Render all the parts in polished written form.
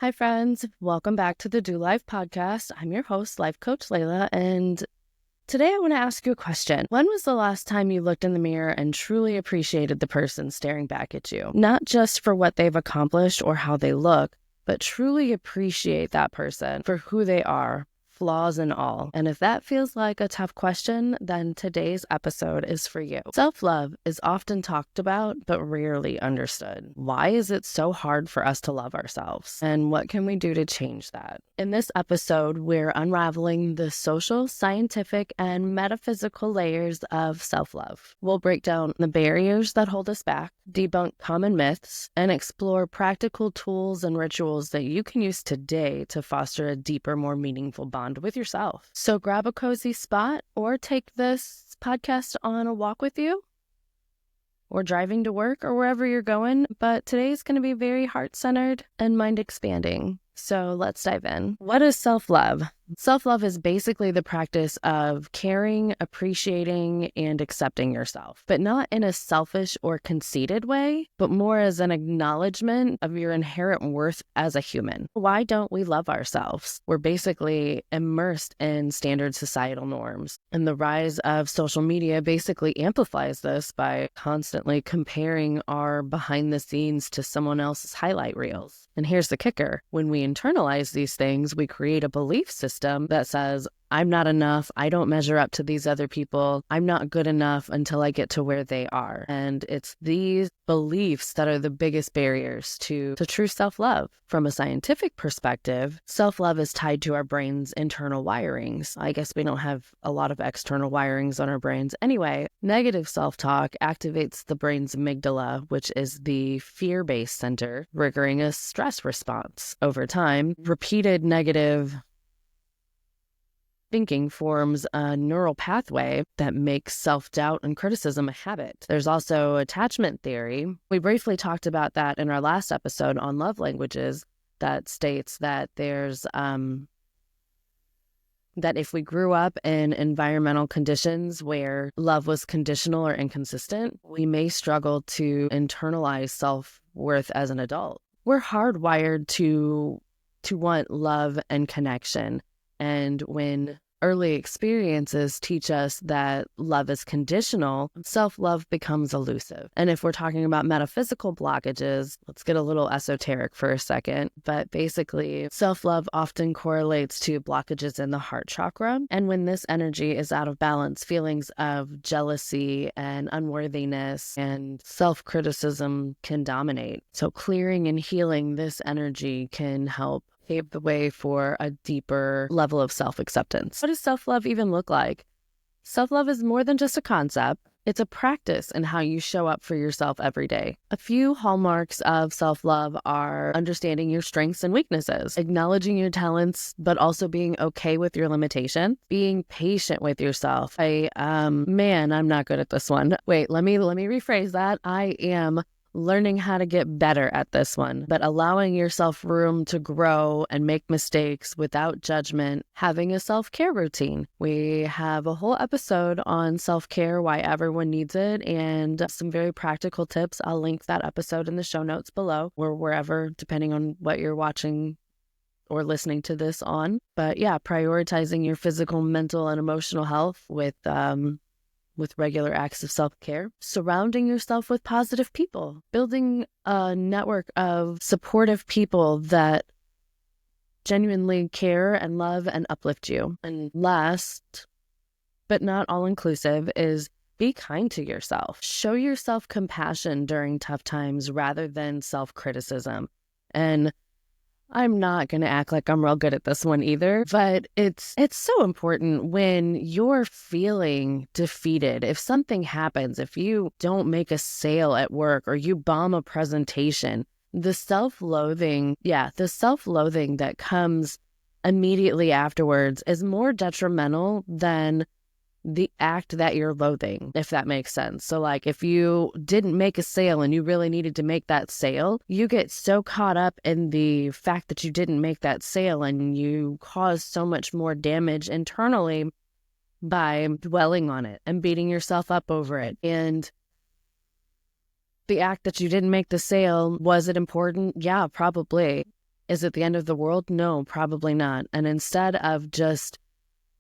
Hi, friends. Welcome back to the Do Life podcast. I'm your host, Life Coach Layla, and today I want to ask you a question. When was the last time you looked in the mirror and truly appreciated the person staring back at you? Not just for what they've accomplished or how they look, but truly appreciate that person for who they are, flaws and all. And if that feels like a tough question, then today's episode is for you. Self-love is often talked about, but rarely understood. Why is it so hard for us to love ourselves? And what can we do to change that? In this episode, we're unraveling the social, scientific, and metaphysical layers of self-love. We'll break down the barriers that hold us back, debunk common myths, and explore practical tools and rituals that you can use today to foster a deeper, more meaningful bond with yourself. So grab a cozy spot or take this podcast on a walk with you or driving to work or wherever you're going. But today's going to be very heart-centered and mind-expanding. So let's dive in. What is self-love? Self-love is basically the practice of caring, appreciating, and accepting yourself, but not in a selfish or conceited way, but more as an acknowledgement of your inherent worth as a human. Why don't we love ourselves? We're basically immersed in standard societal norms, and the rise of social media basically amplifies this by constantly comparing our behind the scenes to someone else's highlight reels. And here's the kicker. When we internalize these things, we create a belief system that says, I'm not enough, I don't measure up to these other people, I'm not good enough until I get to where they are. And it's these beliefs that are the biggest barriers to true self-love. From a scientific perspective, self-love is tied to our brain's internal wirings. I guess we don't have a lot of external wirings on our brains. Anyway, negative self-talk activates the brain's amygdala, which is the fear-based center, triggering a stress response. Over time, repeated negative thinking forms a neural pathway that makes self-doubt and criticism a habit. There's also attachment theory. We briefly talked about that in our last episode on love languages, that states that there's that if we grew up in environmental conditions where love was conditional or inconsistent, we may struggle to internalize self-worth as an adult. We're hardwired to want love and connection. And when early experiences teach us that love is conditional, self-love becomes elusive. And if we're talking about metaphysical blockages, let's get a little esoteric for a second. But basically, self-love often correlates to blockages in the heart chakra. And when this energy is out of balance, feelings of jealousy and unworthiness and self-criticism can dominate. So clearing and healing this energy can help pave the way for a deeper level of self-acceptance. What does self-love even look like? Self-love is more than just a concept. It's a practice in how you show up for yourself every day. A few hallmarks of self-love are understanding your strengths and weaknesses, acknowledging your talents, but also being okay with your limitation, being patient with yourself. Man, I'm not good at this one. Wait, let me rephrase that. I am learning how to get better at this one, but allowing yourself room to grow and make mistakes without judgment, having a self-care routine. We have a whole episode on self-care, why everyone needs it, and some very practical tips. I'll link that episode in the show notes below or wherever, depending on what you're watching or listening to this on. But yeah, prioritizing your physical, mental, and emotional health with regular acts of self-care, surrounding yourself with positive people, building a network of supportive people that genuinely care and love and uplift you. And last, but not all-inclusive, is be kind to yourself. Show yourself compassion during tough times rather than self-criticism. And I'm not going to act like I'm real good at this one either, but it's so important when you're feeling defeated. If something happens, if you don't make a sale at work or you bomb a presentation, the self-loathing that comes immediately afterwards is more detrimental than the act that you're loathing, if that makes sense. So like if you didn't make a sale and you really needed to make that sale, you get so caught up in the fact that you didn't make that sale and you cause so much more damage internally by dwelling on it and beating yourself up over it. And the act that you didn't make the sale, was it important? Yeah, probably. Is it the end of the world? No, probably not. And instead of just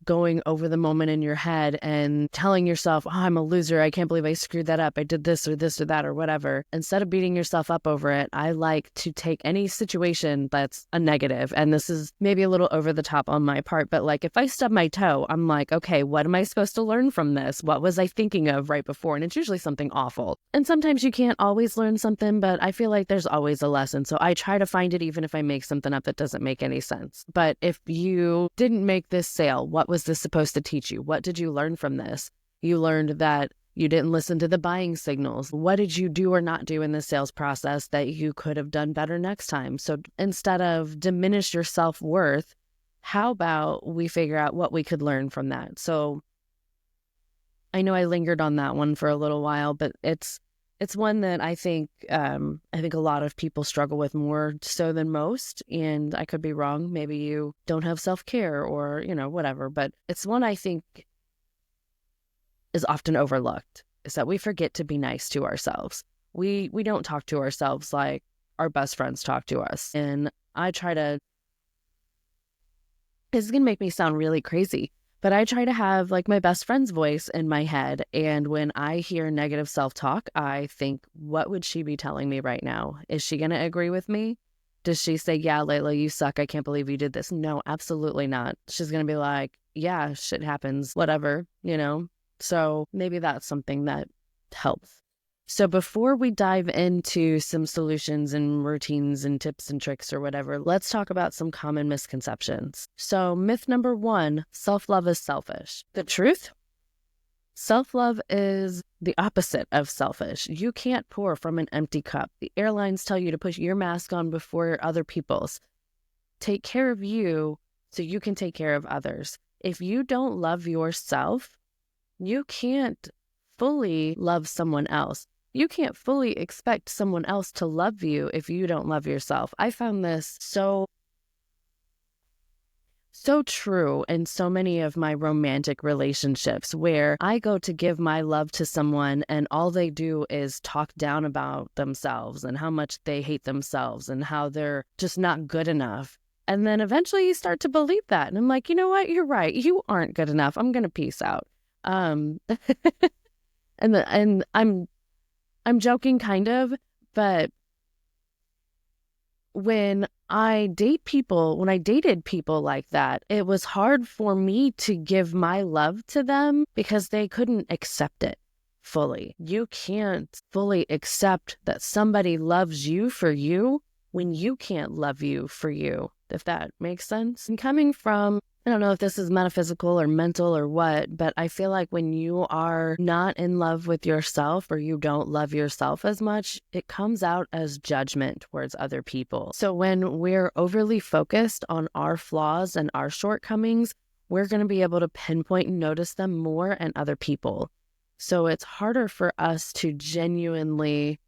going over the moment in your head and telling yourself, oh, I'm a loser, I can't believe I screwed that up, I did this or that or whatever, instead of beating yourself up over it, I like to take any situation that's a negative, and this is maybe a little over the top on my part, but like if I stub my toe, I'm like, okay, what am I supposed to learn from this? What was I thinking of right before? And it's usually something awful. And sometimes you can't always learn something, but I feel like there's always a lesson. So I try to find it even if I make something up that doesn't make any sense. But if you didn't make this sale, what was this supposed to teach you? What did you learn from this? You learned that you didn't listen to the buying signals. What did you do or not do in the sales process that you could have done better next time? So instead of diminish your self-worth, how about we figure out what we could learn from that? So I know I lingered on that one for a little while, but it's one that I think a lot of people struggle with more so than most. And I could be wrong. Maybe you don't have self-care or, whatever. But it's one I think is often overlooked, is that we forget to be nice to ourselves. We don't talk to ourselves like our best friends talk to us. And I try to, this is going to make me sound really crazy, but I try to have like my best friend's voice in my head. And when I hear negative self-talk, I think, what would she be telling me right now? Is she going to agree with me? Does she say, yeah, Layla, you suck, I can't believe you did this? No, absolutely not. She's going to be like, yeah, shit happens, whatever, So maybe that's something that helps. So before we dive into some solutions and routines and tips and tricks or whatever, let's talk about some common misconceptions. So myth number 1, self-love is selfish. The truth? Self-love is the opposite of selfish. You can't pour from an empty cup. The airlines tell you to put your mask on before other people's. Take care of you so you can take care of others. If you don't love yourself, you can't fully love someone else. You can't fully expect someone else to love you if you don't love yourself. I found this so true in so many of my romantic relationships where I go to give my love to someone and all they do is talk down about themselves and how much they hate themselves and how they're just not good enough. And then eventually you start to believe that. And I'm like, you know what? You're right. You aren't good enough. I'm going to peace out. And I'm joking kind of, but when I dated people like that, it was hard for me to give my love to them because they couldn't accept it fully. You can't fully accept that somebody loves you for you when you can't love you for you, if that makes sense. And coming from, I don't know if this is metaphysical or mental or what, but I feel like when you are not in love with yourself or you don't love yourself as much, it comes out as judgment towards other people. So when we're overly focused on our flaws and our shortcomings, we're going to be able to pinpoint and notice them more in other people. So it's harder for us to genuinely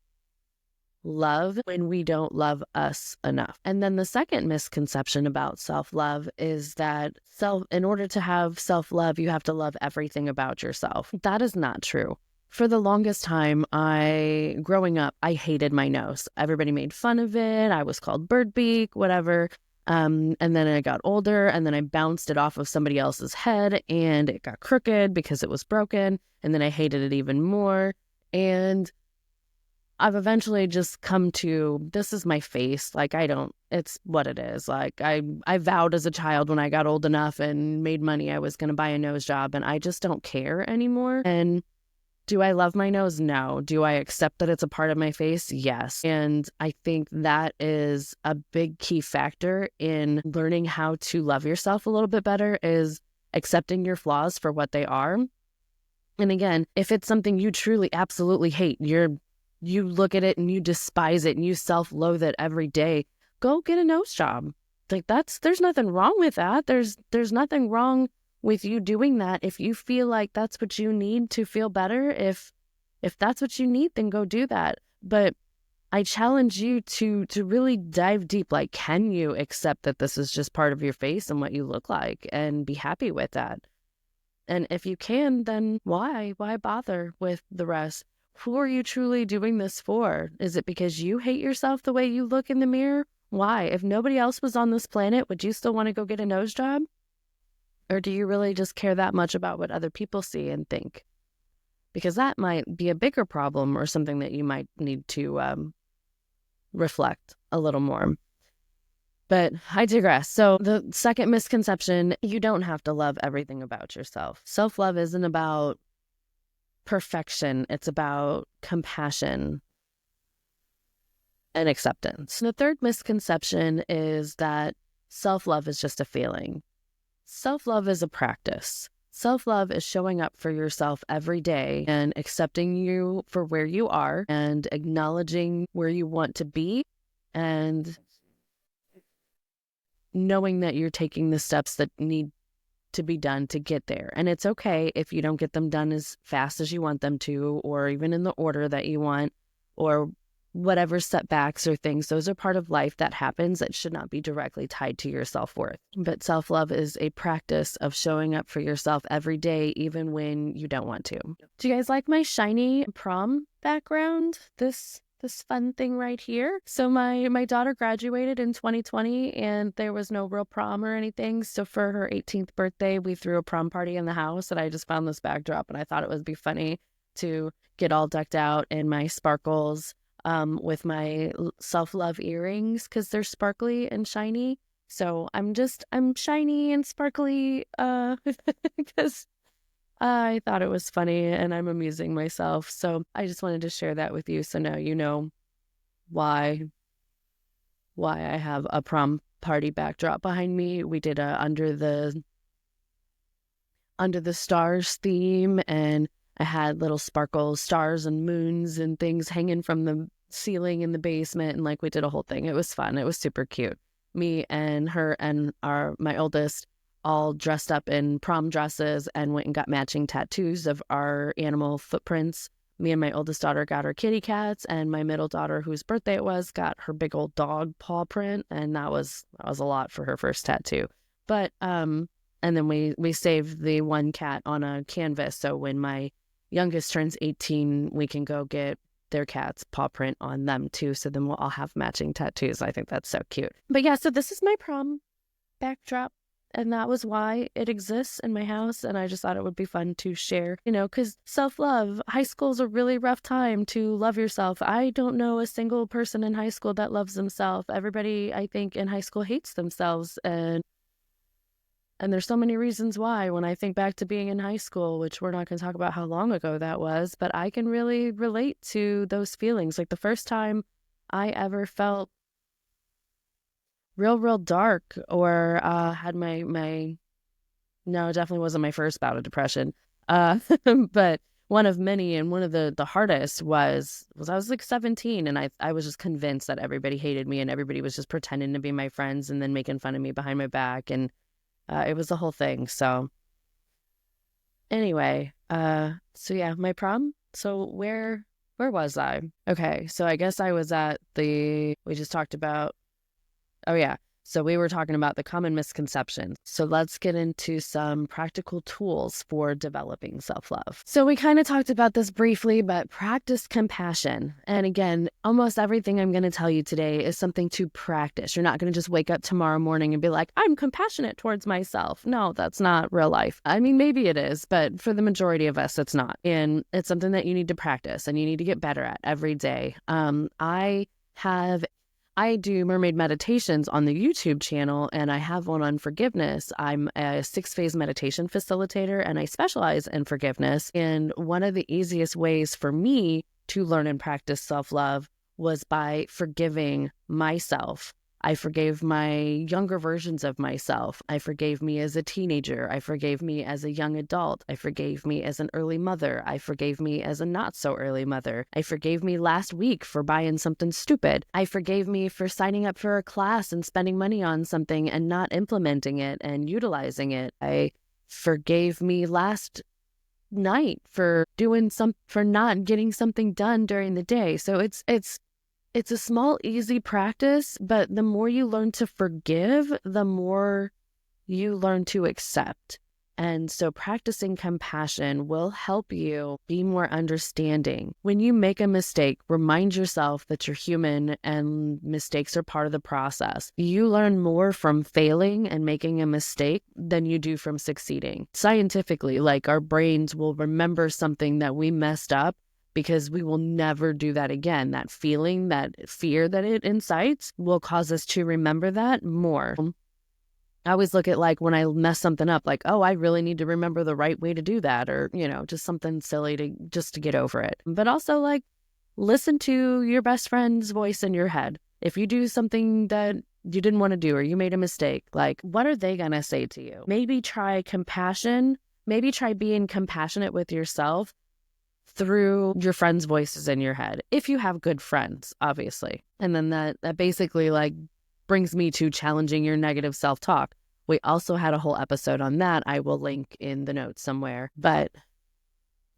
love when we don't love us enough. And then the second misconception about self-love is that in order to have self-love, you have to love everything about yourself. That is not true. For the longest time, growing up, I hated my nose. Everybody made fun of it. I was called bird beak, whatever. And then I got older and then I bounced it off of somebody else's head and it got crooked because it was broken. And then I hated it even more. And I've eventually just come to, this is my face. Like, it's what it is. Like, I vowed as a child when I got old enough and made money, I was going to buy a nose job, and I just don't care anymore. And do I love my nose? No. Do I accept that it's a part of my face? Yes. And I think that is a big key factor in learning how to love yourself a little bit better, is accepting your flaws for what they are. And again, if it's something you truly absolutely hate, you look at it and you despise it and you self-loathe it every day, go get a nose job. Like, there's nothing wrong with that. There's nothing wrong with you doing that. If you feel like that's what you need to feel better, if that's what you need, then go do that. But I challenge you to really dive deep. Like, can you accept that this is just part of your face and what you look like and be happy with that? And if you can, then why bother with the rest? Who are you truly doing this for? Is it because you hate yourself the way you look in the mirror? Why? If nobody else was on this planet, would you still want to go get a nose job? Or do you really just care that much about what other people see and think? Because that might be a bigger problem or something that you might need to reflect a little more. But I digress. So the second misconception, you don't have to love everything about yourself. Self-love isn't about perfection. It's about compassion and acceptance. The third misconception is that self-love is just a feeling. Self-love is a practice. Self-love is showing up for yourself every day and accepting you for where you are and acknowledging where you want to be and knowing that you're taking the steps that need to be done to get there. And it's okay if you don't get them done as fast as you want them to, or even in the order that you want, or whatever setbacks or things. Those are part of life that happens that should not be directly tied to your self-worth. But self-love is a practice of showing up for yourself every day, even when you don't want to. Do you guys like my shiny prom background? This fun thing right here. So my daughter graduated in 2020 and there was no real prom or anything. So for her 18th birthday, we threw a prom party in the house, and I just found this backdrop and I thought it would be funny to get all decked out in my sparkles with my self-love earrings because they're sparkly and shiny. So I'm shiny and sparkly because I thought it was funny and I'm amusing myself. So I just wanted to share that with you. So now you know why I have a prom party backdrop behind me. We did a under the stars theme, and I had little sparkle stars and moons and things hanging from the ceiling in the basement, and like we did a whole thing. It was fun. It was super cute. Me and her and my oldest all dressed up in prom dresses and went and got matching tattoos of our animal footprints. Me and my oldest daughter got our kitty cats, and my middle daughter, whose birthday it was, got her big old dog paw print, and that was a lot for her first tattoo. But and then we saved the one cat on a canvas, so when my youngest turns 18, we can go get their cat's paw print on them too, so then we'll all have matching tattoos. I think that's so cute. But yeah, so this is my prom backdrop, and that was why it exists in my house, and I just thought it would be fun to share, because self-love, high school's a really rough time to love yourself. I don't know a single person in high school that loves themselves. Everybody, I think, in high school hates themselves, and there's so many reasons why. When I think back to being in high school, which we're not going to talk about how long ago that was, but I can really relate to those feelings. Like the first time I ever felt real dark or had my no, it definitely wasn't my first bout of depression. But one of many, and one of the hardest was I was like 17, and I was just convinced that everybody hated me and everybody was just pretending to be my friends and then making fun of me behind my back, and it was the whole thing. So anyway, so yeah, my prom. So where was I? Okay, so I guess I was at we just talked about, oh yeah. So we were talking about the common misconceptions. So let's get into some practical tools for developing self-love. So we kind of talked about this briefly, but practice compassion. And again, almost everything I'm going to tell you today is something to practice. You're not going to just wake up tomorrow morning and be like, I'm compassionate towards myself. No, that's not real life. I mean, maybe it is, but for the majority of us, it's not. And it's something that you need to practice and you need to get better at every day. I do mermaid meditations on the YouTube channel, and I have one on forgiveness. I'm a 6-phase meditation facilitator, and I specialize in forgiveness. And one of the easiest ways for me to learn and practice self-love was by forgiving myself. I forgave my younger versions of myself. I forgave me as a teenager. I forgave me as a young adult. I forgave me as an early mother. I forgave me as a not so early mother. I forgave me last week for buying something stupid. I forgave me for signing up for a class and spending money on something and not implementing it and utilizing it. I forgave me last night for not getting something done during the day. So it's a small, easy practice, but the more you learn to forgive, the more you learn to accept. And so practicing compassion will help you be more understanding. When you make a mistake, remind yourself that you're human and mistakes are part of the process. You learn more from failing and making a mistake than you do from succeeding. Scientifically, like our brains will remember something that we messed up because we will never do that again. That feeling, that fear that it incites will cause us to remember that more. I always look at like when I mess something up, like, oh, I really need to remember the right way to do that, or, just something silly to get over it. But also like listen to your best friend's voice in your head. If you do something that you didn't want to do or you made a mistake, like what are they going to say to you? Maybe try compassion. Maybe try being compassionate with yourself through your friends' voices in your head. If you have good friends, obviously. And then that basically like brings me to challenging your negative self-talk. We also had a whole episode on that. I will link in the notes somewhere. But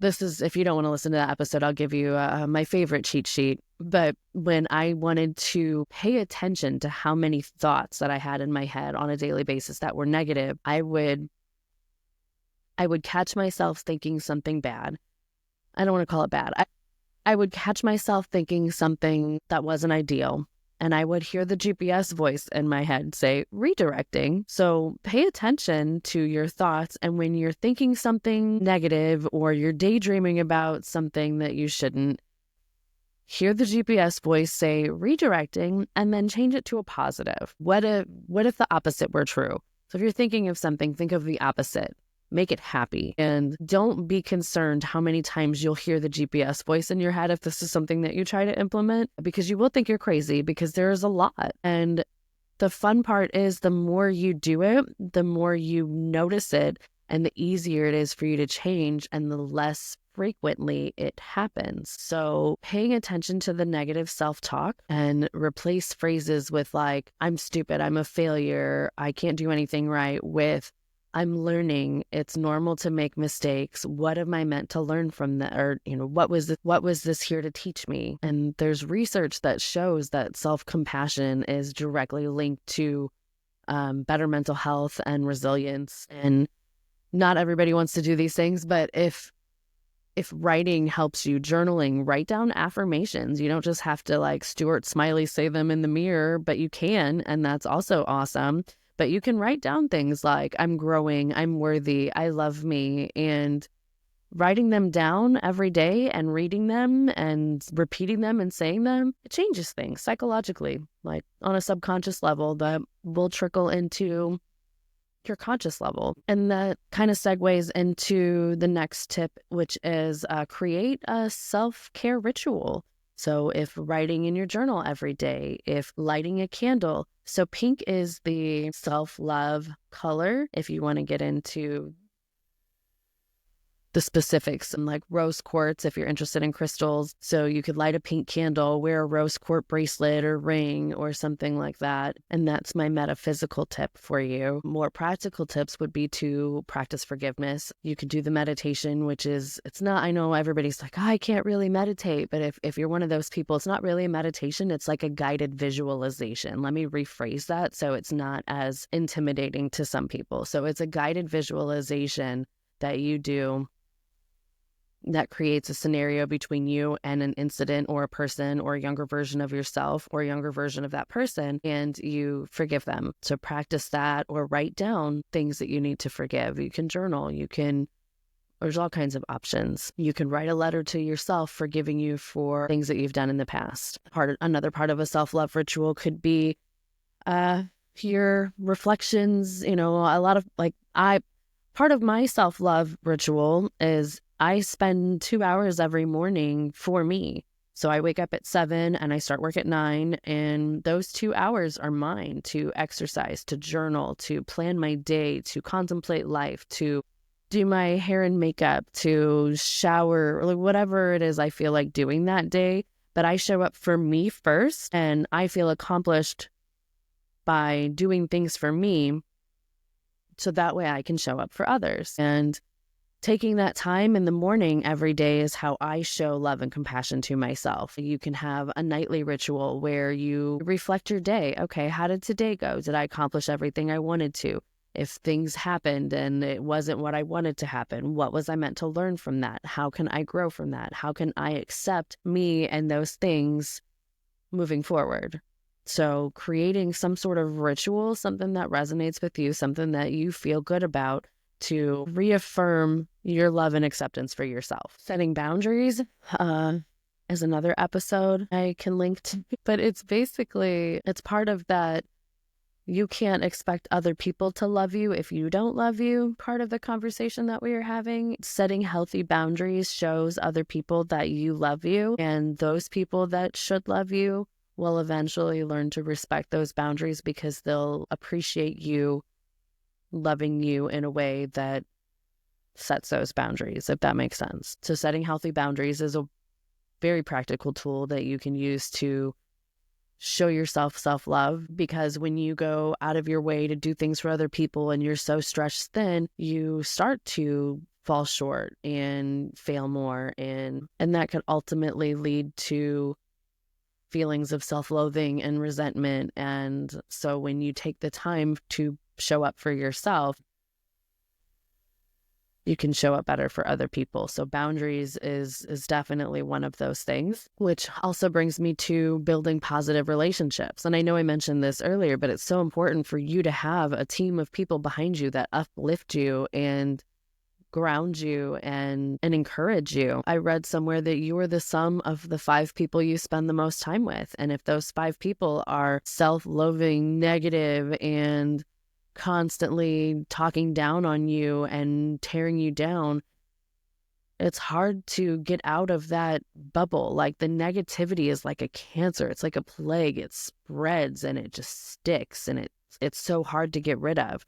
this is, if you don't want to listen to that episode, I'll give you my favorite cheat sheet. But when I wanted to pay attention to how many thoughts that I had in my head on a daily basis that were negative, I would catch myself thinking something bad. I don't want to call it bad. I would catch myself thinking something that wasn't ideal. And I would hear the GPS voice in my head say, redirecting. So pay attention to your thoughts. And when you're thinking something negative or you're daydreaming about something that you shouldn't, hear the GPS voice say redirecting and then change it to a positive. What if the opposite were true? So if you're thinking of something, think of the opposite. Make it happy. And don't be concerned how many times you'll hear the GPS voice in your head if this is something that you try to implement, because you will think you're crazy because there is a lot. And the fun part is the more you do it, the more you notice it and the easier it is for you to change and the less frequently it happens. So paying attention to the negative self-talk and replace phrases with like, I'm stupid, I'm a failure, I can't do anything right with I'm learning. It's normal to make mistakes. What am I meant to learn from that? Or, what was this here to teach me? And there's research that shows that self-compassion is directly linked to better mental health and resilience. And not everybody wants to do these things, but if writing helps you, journaling, write down affirmations. You don't just have to like Stuart Smiley say them in the mirror, but you can, and that's also awesome. But you can write down things like, I'm growing, I'm worthy, I love me. And writing them down every day and reading them and repeating them and saying them, it changes things psychologically, like on a subconscious level that will trickle into your conscious level. And that kind of segues into the next tip, which is create a self-care ritual. So if writing in your journal every day, if lighting a candle. So pink is the self-love color. If you want to get into the specifics, and like rose quartz if you're interested in crystals. So you could light a pink candle, wear a rose quartz bracelet or ring or something like that. And that's my metaphysical tip for you. More practical tips would be to practice forgiveness. You could do the meditation, which is, it's not, I know everybody's like, I can't really meditate. But if you're one of those people, it's not really a meditation. It's like a guided visualization. Let me rephrase that so it's not as intimidating to some people. So it's a guided visualization that you do that creates a scenario between you and an incident or a person or a younger version of yourself or a younger version of that person, and you forgive them. So practice that or write down things that you need to forgive. You can journal. There's all kinds of options. You can write a letter to yourself forgiving you for things that you've done in the past. Another part of a self-love ritual could be your reflections. A lot of part of my self-love ritual is I spend 2 hours every morning for me. So I wake up at 7 and I start work at 9. And those 2 hours are mine to exercise, to journal, to plan my day, to contemplate life, to do my hair and makeup, to shower, or whatever it is I feel like doing that day. But I show up for me first, and I feel accomplished by doing things for me. So that way I can show up for others. And taking that time in the morning every day is how I show love and compassion to myself. You can have a nightly ritual where you reflect your day. Okay, how did today go? Did I accomplish everything I wanted to? If things happened and it wasn't what I wanted to happen, what was I meant to learn from that? How can I grow from that? How can I accept me and those things moving forward? So creating some sort of ritual, something that resonates with you, something that you feel good about to reaffirm your love and acceptance for yourself. Setting boundaries is another episode I can link to, but it's part of that. You can't expect other people to love you if you don't love you. Part of the conversation that we are having, setting healthy boundaries shows other people that you love you, and those people that should love you will eventually learn to respect those boundaries because they'll appreciate you loving you in a way that sets those boundaries, if that makes sense. So setting healthy boundaries is a very practical tool that you can use to show yourself self-love, because when you go out of your way to do things for other people and you're so stretched thin, you start to fall short and fail more, and that could ultimately lead to feelings of self-loathing and resentment. And so when you take the time to show up for yourself, you can show up better for other people. So boundaries is definitely one of those things, which also brings me to building positive relationships. And I know I mentioned this earlier, but it's so important for you to have a team of people behind you that uplift you and ground you and encourage you. I read somewhere that you are the sum of the 5 people you spend the most time with. And if those 5 people are self-loathing, negative, and constantly talking down on you and tearing you down, it's hard to get out of that bubble. Like, the negativity is like a cancer. It's like a plague. It spreads and it just sticks, and it's so hard to get rid of.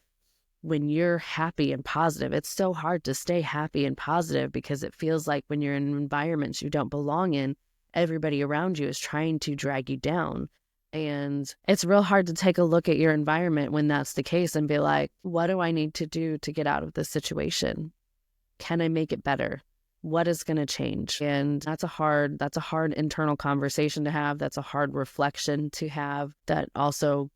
When you're happy and positive, it's so hard to stay happy and positive because it feels like when you're in environments you don't belong in, everybody around you is trying to drag you down. And it's real hard to take a look at your environment when that's the case and be like, what do I need to do to get out of this situation? Can I make it better? What is going to change? And that's a hard internal conversation to have. That's a hard reflection to have that also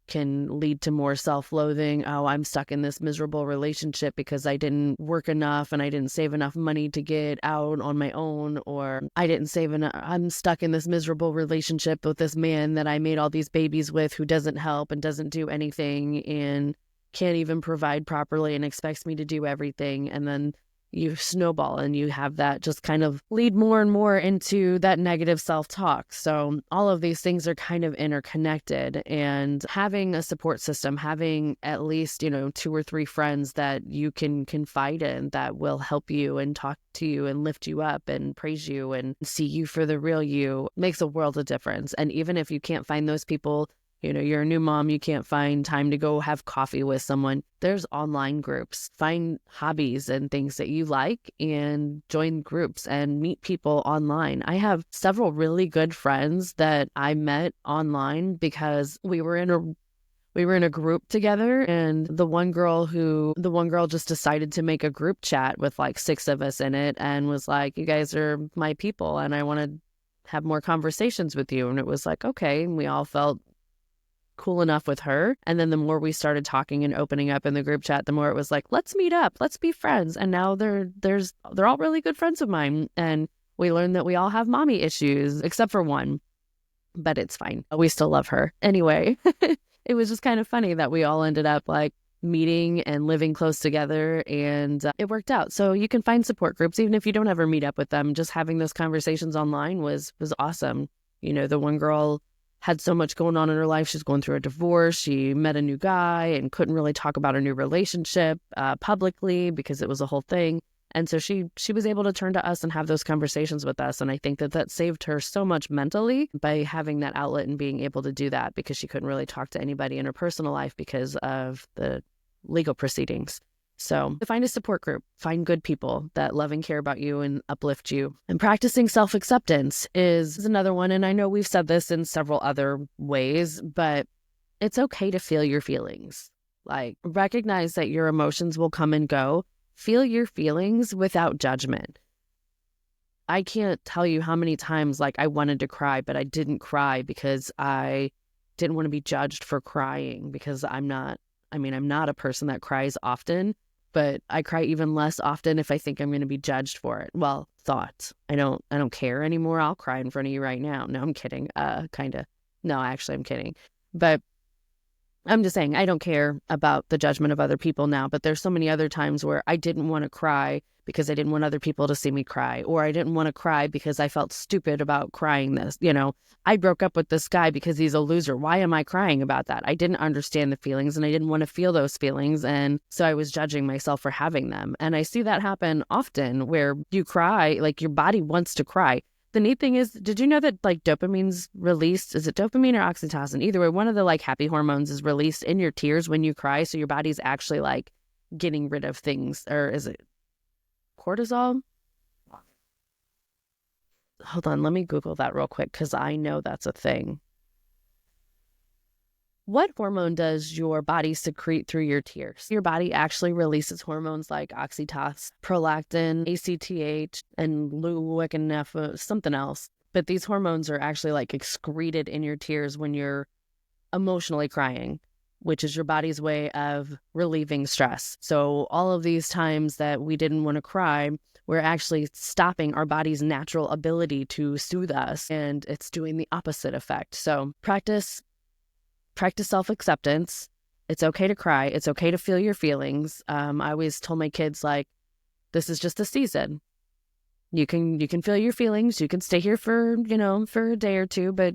can lead to more self-loathing. Oh, I'm stuck in this miserable relationship because I didn't work enough and I didn't save enough money to get out on my own, or I didn't save enough. I'm stuck in this miserable relationship with this man that I made all these babies with who doesn't help and doesn't do anything and can't even provide properly and expects me to do everything. And then you snowball and you have that just kind of lead more and more into that negative self-talk. So all of these things are kind of interconnected, and having a support system, having at least, 2 or 3 friends that you can confide in that will help you and talk to you and lift you up and praise you and see you for the real you makes a world of difference. And even if you can't find those people, you're a new mom, you can't find time to go have coffee with someone, there's online groups. Find hobbies and things that you like and join groups and meet people online. I have several really good friends that I met online because we were in a group together, and the one girl just decided to make a group chat with like 6 of us in it and was like, you guys are my people and I want to have more conversations with you. And it was like, okay. And we all felt cool enough with her. And then the more we started talking and opening up in the group chat, the more it was like, let's meet up, let's be friends. And now they're all really good friends of mine. And we learned that we all have mommy issues, except for one, but it's fine. We still love her. Anyway, it was just kind of funny that we all ended up like meeting and living close together, and it worked out. So you can find support groups, even if you don't ever meet up with them. Just having those conversations online was awesome. The one girl had so much going on in her life. She's going through a divorce. She met a new guy and couldn't really talk about her new relationship publicly because it was a whole thing. And so she was able to turn to us and have those conversations with us. And I think that saved her so much mentally by having that outlet and being able to do that, because she couldn't really talk to anybody in her personal life because of the legal proceedings. So find a support group, find good people that love and care about you and uplift you. And practicing self-acceptance is another one. And I know we've said this in several other ways, but it's okay to feel your feelings. Like, recognize that your emotions will come and go. Feel your feelings without judgment. I can't tell you how many times like I wanted to cry, but I didn't cry because I didn't want to be judged for crying, because I'm not I mean, I'm not a person that cries often, but I cry even less often if I think I'm going to be judged for it. Well, thoughts. I don't care anymore. I'll cry in front of you right now. No, I'm kidding. Kind of. No, actually, I'm kidding. But I'm just saying, I don't care about the judgment of other people now, but there's so many other times where I didn't want to cry because I didn't want other people to see me cry, or I didn't want to cry because I felt stupid about crying this. I broke up with this guy because he's a loser. Why am I crying about that? I didn't understand the feelings and I didn't want to feel those feelings. And so I was judging myself for having them. And I see that happen often where you cry, like your body wants to cry. The neat thing is, did you know that like dopamine's released? Is it dopamine or oxytocin? Either way, one of the like happy hormones is released in your tears when you cry. So your body's actually like getting rid of things. Or is it cortisol? Hold on, let me Google that real quick because I know that's a thing. What hormone does your body secrete through your tears? Your body actually releases hormones like oxytocin, prolactin, ACTH, and leukotriene, something else. But these hormones are actually like excreted in your tears when you're emotionally crying, which is your body's way of relieving stress. So all of these times that we didn't want to cry, we're actually stopping our body's natural ability to soothe us, and it's doing the opposite effect. So practice self-acceptance. It's okay to cry. It's okay to feel your feelings. I always told my kids, like, this is just a season. You can feel your feelings. You can stay here for a day or two, but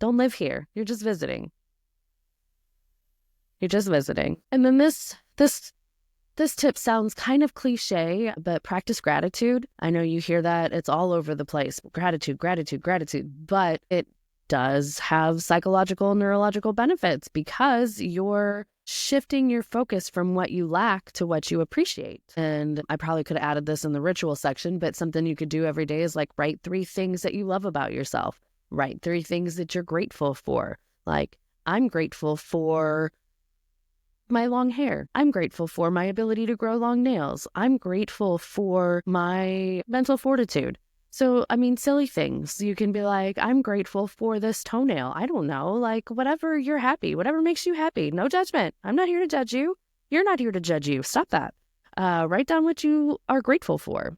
don't live here. You're just visiting. And then this tip sounds kind of cliche, but practice gratitude. I know you hear that. It's all over the place. Gratitude, but it does have psychological and neurological benefits because you're shifting your focus from what you lack to what you appreciate. And I probably could have added this in the ritual section, but something you could do every day is like write 3 things that you love about yourself. Write 3 things that you're grateful for. Like, I'm grateful for my long hair. I'm grateful for my ability to grow long nails. I'm grateful for my mental fortitude. So, I mean, silly things. You can be like, I'm grateful for this toenail. I don't know, like whatever you're happy, whatever makes you happy. No judgment. I'm not here to judge you. You're not here to judge you. Stop that. Write down what you are grateful for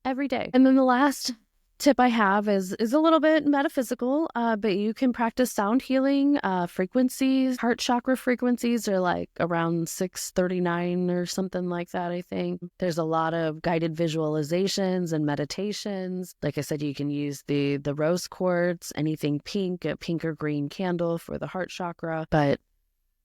every day. And then the last tip I have is a little bit metaphysical, but you can practice sound healing frequencies. Heart chakra frequencies are like around 639 or something like that, I think. There's a lot of guided visualizations and meditations. Like I said, you can use the rose quartz, anything pink, a pink or green candle for the heart chakra. But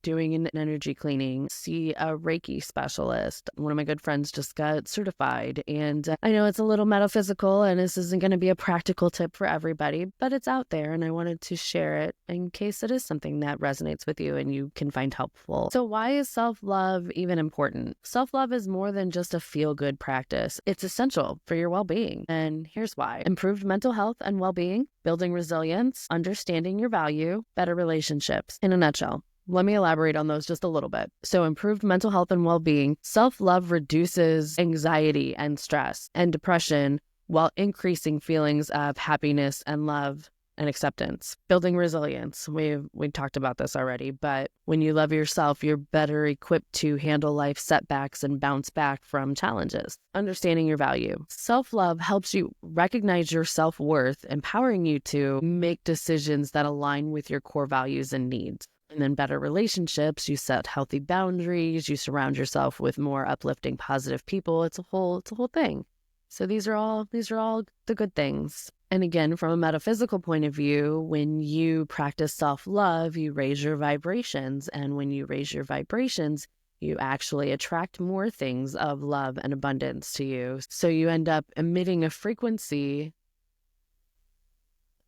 doing an energy cleaning, see a Reiki specialist. One of my good friends just got certified, and I know it's a little metaphysical and this isn't going to be a practical tip for everybody, but it's out there and I wanted to share it in case it is something that resonates with you and you can find helpful. So why is self-love even important? Self-love is more than just a feel-good practice. It's essential for your well-being, and here's why. Improved mental health and well-being, building resilience, understanding your value, better relationships. In a nutshell, let me elaborate on those just a little bit. So improved mental health and well-being. Self-love reduces anxiety and stress and depression while increasing feelings of happiness and love and acceptance. Building resilience. We talked about this already, but when you love yourself, you're better equipped to handle life setbacks and bounce back from challenges. Understanding your value. Self-love helps you recognize your self-worth, empowering you to make decisions that align with your core values and needs. And then better relationships, you set healthy boundaries, you surround yourself with more uplifting, positive people. It's a whole thing. So these are all the good things. And again, from a metaphysical point of view, when you practice self-love, you raise your vibrations. And when you raise your vibrations, you actually attract more things of love and abundance to you. So you end up emitting a frequency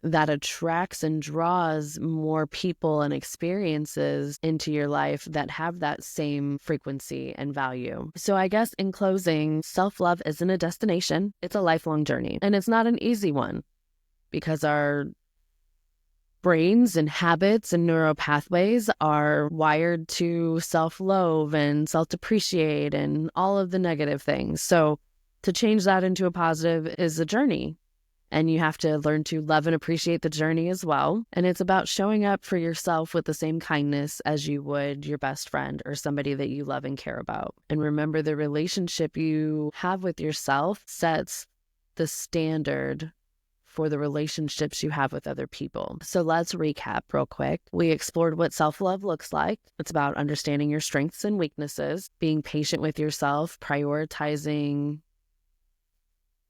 that attracts and draws more people and experiences into your life that have that same frequency and value. So I guess in closing, self-love isn't a destination. It's a lifelong journey. And it's not an easy one because our brains and habits and neural pathways are wired to self-loathe and self-depreciate and all of the negative things. So to change that into a positive is a journey. And you have to learn to love and appreciate the journey as well. And it's about showing up for yourself with the same kindness as you would your best friend or somebody that you love and care about. And remember, the relationship you have with yourself sets the standard for the relationships you have with other people. So let's recap real quick. We explored what self-love looks like. It's about understanding your strengths and weaknesses, being patient with yourself, prioritizing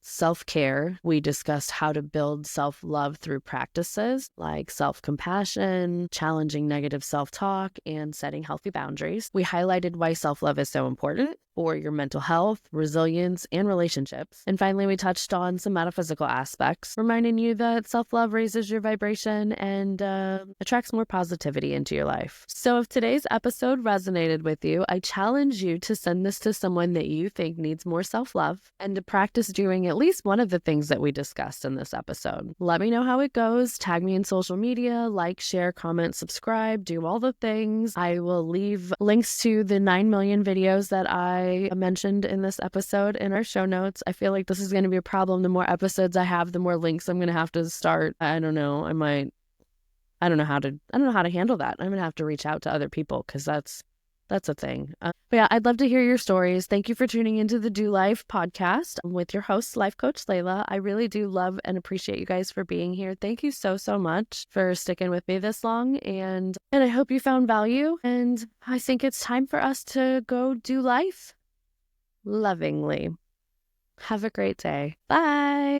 self-care. We discussed how to build self-love through practices like self-compassion, challenging negative self-talk, and setting healthy boundaries. We highlighted why self-love is so important for your mental health, resilience, and relationships. And finally, we touched on some metaphysical aspects, reminding you that self-love raises your vibration and attracts more positivity into your life. So if today's episode resonated with you, I challenge you to send this to someone that you think needs more self-love and to practice doing at least one of the things that we discussed in this episode. Let me know how it goes. Tag me in social media, like, share, comment, subscribe, do all the things. I will leave links to the 9 million videos that I mentioned in this episode in our show notes. I feel like this is going to be a problem. The more episodes I have, the more links I'm going to have to start. I don't know. I don't know how to handle that. I'm going to have to reach out to other people because that's a thing. But yeah, I'd love to hear your stories. Thank you for tuning into the Do Life podcast with your host, Life Coach Layla. I really do love and appreciate you guys for being here. Thank you so, so much for sticking with me this long. And I hope you found value. And I think it's time for us to go do life lovingly. Have a great day. Bye.